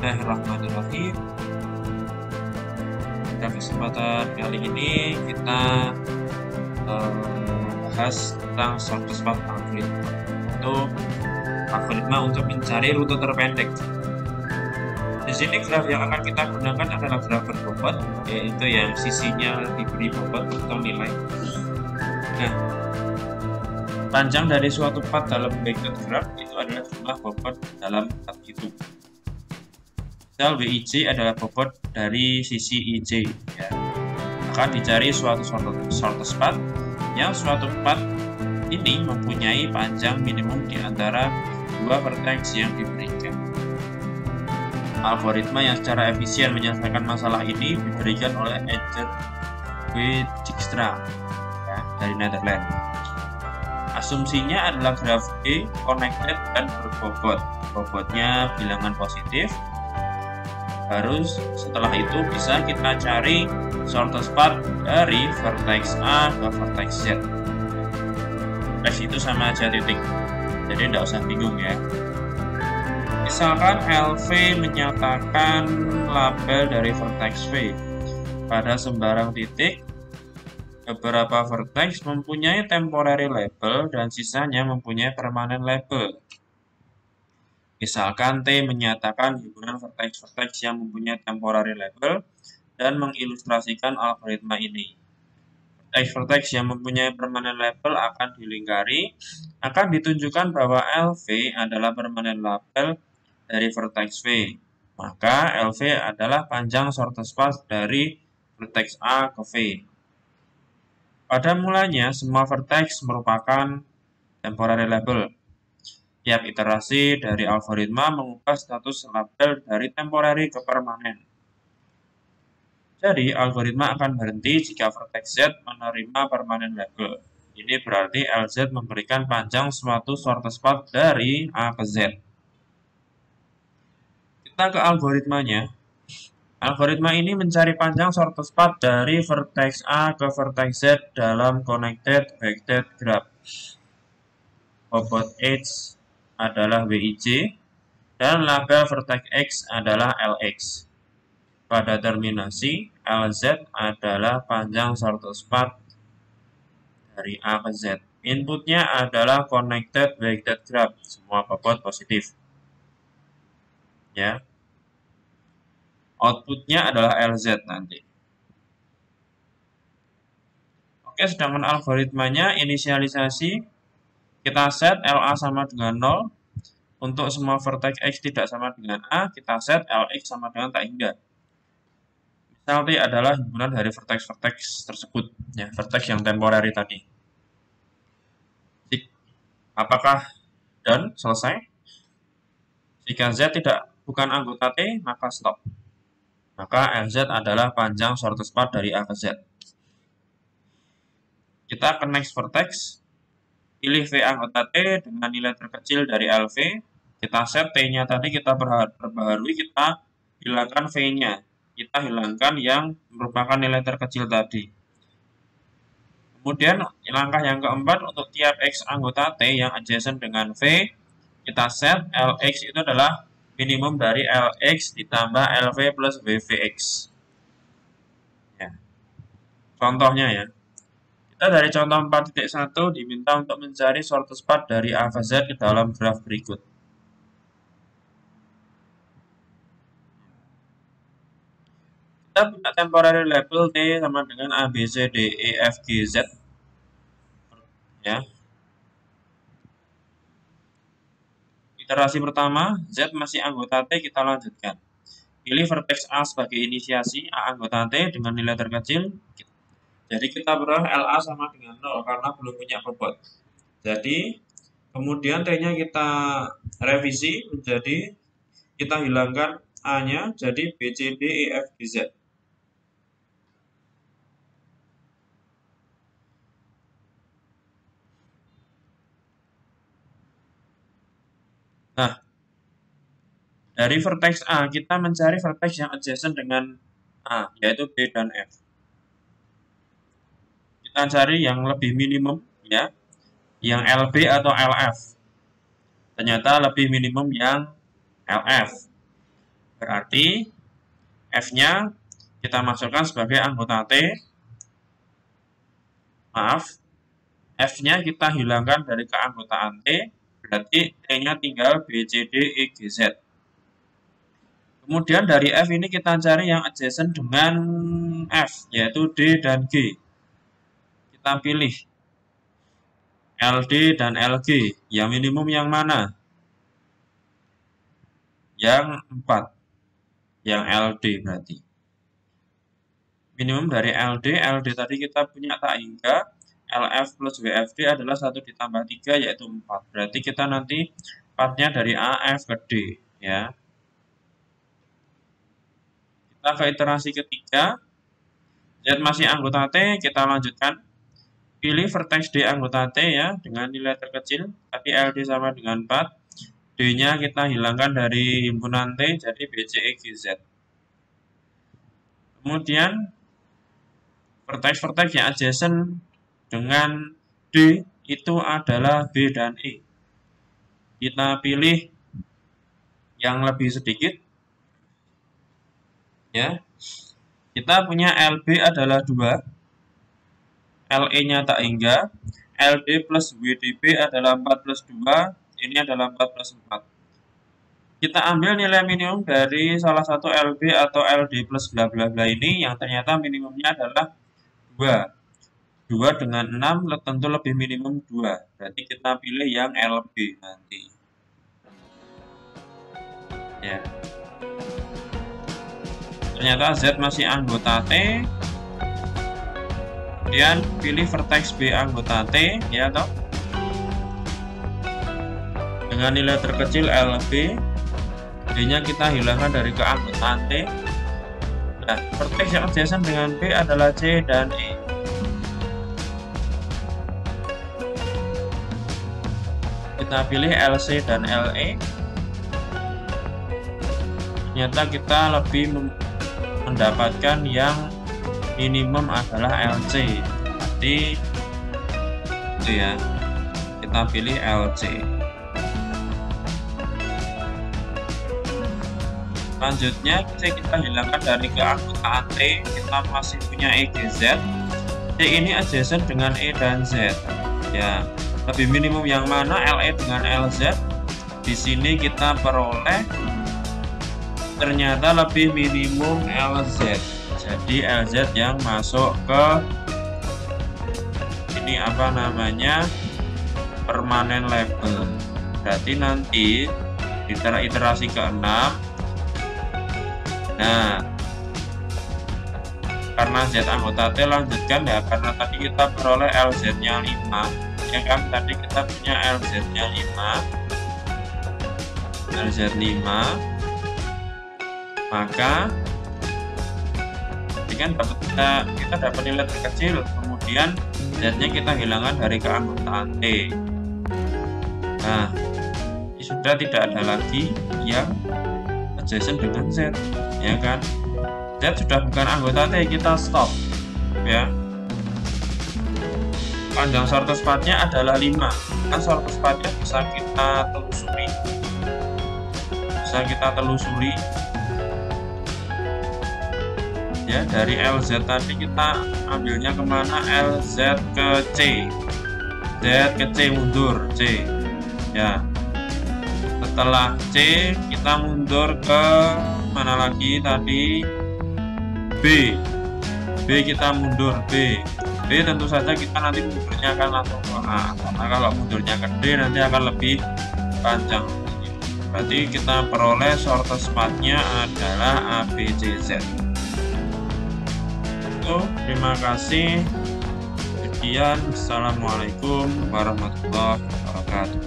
Bismillahirrahmanirrahim. Pada kesempatan kali ini kita bahas tentang shortest path algorithm, itu algoritma untuk mencari rute terpendek. Di sini graf yang akan kita gunakan adalah graf berbobot, yaitu yang sisinya diberi bobot atau nilai. Nah, panjang dari suatu path dalam vector graph itu adalah jumlah bobot dalam path itu. Misal WIJ adalah bobot dari sisi IJ, ya. Akan dicari suatu shortest path yang suatu path ini mempunyai panjang minimum di antara dua vertex yang diberikan. Algoritma yang secara efisien menyelesaikan masalah ini diberikan oleh Edgar W. Dijkstra, ya, dari Netherlands. Asumsinya adalah graf E connected dan berbobot. Bobotnya bilangan positif. Baru setelah itu bisa kita cari shortest path dari vertex A ke vertex Z. X itu sama aja titik, jadi tidak usah bingung ya. Misalkan LV menyatakan label dari vertex V pada sembarang titik. Beberapa vertex mempunyai temporary label dan sisanya mempunyai permanent label. Misalkan T menyatakan himpunan vertex-vertex yang mempunyai temporary label dan mengilustrasikan algoritma ini. Vertex-vertex yang mempunyai permanent label akan dilingkari, akan ditunjukkan bahwa LV adalah permanent label dari vertex V. Maka LV adalah panjang shortest path dari vertex A ke V. Pada mulanya, semua vertex merupakan temporary label. Tiap iterasi dari algoritma mengubah status label dari temporary ke permanen. Jadi, algoritma akan berhenti jika vertex Z menerima permanen label. Ini berarti LZ memberikan panjang suatu shortest path dari A ke Z. Kita ke algoritmanya. Algoritma ini mencari panjang shortest path dari vertex A ke vertex Z dalam connected vector graph. Bobot H adalah WIJ dan label vertex X adalah LX. Pada terminasi, LZ adalah panjang shortest path dari A ke Z. Inputnya adalah connected vector graph, semua bobot positif. Ya. Outputnya adalah LZ nanti. Oke, sedangkan algoritmanya inisialisasi, kita set LA sama dengan 0. Untuk semua vertex X tidak sama dengan A, kita set LX sama dengan tak hingga. Misal T adalah himpunan dari vertex-vertex tersebut, ya, vertex yang temporary tadi. Apakah done? Selesai? Jika Z bukan anggota T, maka stop. Maka LZ adalah panjang shortest path dari A ke Z. Kita ke next vertex. Pilih V anggota T dengan nilai terkecil dari LV. Kita set T-nya tadi, kita perbaharui, kita hilangkan V-nya. Kita hilangkan yang merupakan nilai terkecil tadi. Kemudian langkah yang keempat, untuk tiap X anggota T yang adjacent dengan V, kita set LX itu adalah minimum dari LX ditambah LV plus VVX. Ya. Contohnya ya. Kita dari contoh 4.1 diminta untuk mencari shortest path dari A ke Z ke dalam graf berikut. Kita punya temporary label T sama dengan A, B, C, D, E, F, G, Z. Ya. Iterasi pertama, Z masih anggota T, kita lanjutkan. Pilih vertex A sebagai inisiasi, A anggota T dengan nilai terkecil. Jadi kita beroleh LA sama dengan 0 karena belum punya bobot. Jadi kemudian T-nya kita revisi menjadi, kita hilangkan A-nya jadi B, C, D, E, F, G, Z. Nah, dari vertex A kita mencari vertex yang adjacent dengan A, yaitu B dan F. Kita cari yang lebih minimum, ya, yang LB atau LF. Ternyata lebih minimum yang LF. Berarti F-nya kita masukkan sebagai anggota T. Maaf, F-nya kita hilangkan dari keanggotaan T. Berarti T-nya tinggal B, C, D, E, G, Z. Kemudian dari F ini kita cari yang adjacent dengan F, yaitu D dan G. Kita pilih LD dan LG. Yang minimum yang mana? Yang 4. Yang LD berarti. Minimum dari LD tadi kita punya tak hingga. LF plus WFD adalah 1 ditambah 3 yaitu 4. Berarti kita nanti 4-nya dari AF ke D. Ya. Kita ke iterasi ketiga. Z masih anggota T, kita lanjutkan. Pilih vertex D anggota T ya, dengan nilai terkecil, tapi LD sama dengan 4. D-nya kita hilangkan dari himpunan T, jadi B, C, E, G, Z. Kemudian, vertex-vertex yang adjacent dengan D itu adalah B dan E. Kita pilih yang lebih sedikit. Ya. Kita punya LB adalah 2. LE-nya tak hingga. LD plus WDB adalah 4 plus 2. Ini adalah 4 plus 4. Kita ambil nilai minimum dari salah satu LB atau LD plus bla bla bla ini yang ternyata minimumnya adalah 2. 2 dengan 6 tentu lebih minimum 2. Berarti kita pilih yang LB nanti. Ya. Ternyata Z masih anggota T. Kemudian pilih vertex B anggota T, ya toh. Dengan nilai terkecil LB, D-nya kita hilangkan dari keanggotaan T. Nah, vertex yang adjacent dengan B adalah C dan E. Kita pilih LC dan LE. Ternyata kita lebih mendapatkan yang minimum adalah LC. Jadi itu ya, kita pilih LC. Selanjutnya kita hilangkan dari keanggotaan T. Kita masih punya E, G, Z. T ini adjacent dengan E dan Z. Ya, lebih minimum yang mana? LE dengan LZ. Di sini kita peroleh ternyata lebih minimum LZ. Jadi LZ yang masuk ke ini apa namanya, permanen label. Berarti nanti di iterasi ke-6, nah karena Z anggota T lanjutkan ya, karena tadi kita peroleh LZ nya 5 ya kan, tadi kita punya LZ nya 5, LZ 5, maka kan kita dapat nilai terkecil, kemudian Z-nya kita hilangkan dari keanggotaan T. Nah, ini sudah tidak ada lagi yang adjacent dengan Z, ya kan? Z sudah bukan anggota T, kita stop, ya. Panjang shortest path-nya adalah 5. Kan shortest path-nya bisa kita telusuri. Ya, dari LZ tadi kita ambilnya kemana? LZ ke C, Z ke C, mundur C. Ya, setelah C kita mundur ke mana lagi tadi? B kita mundur B tentu saja kita nanti mundurnya akan langsung ke A, karena kalau mundurnya ke D nanti akan lebih panjang. Berarti kita peroleh shortest path-nya adalah A, B, C, Z. Terima kasih. Sekian, assalamualaikum warahmatullahi wabarakatuh.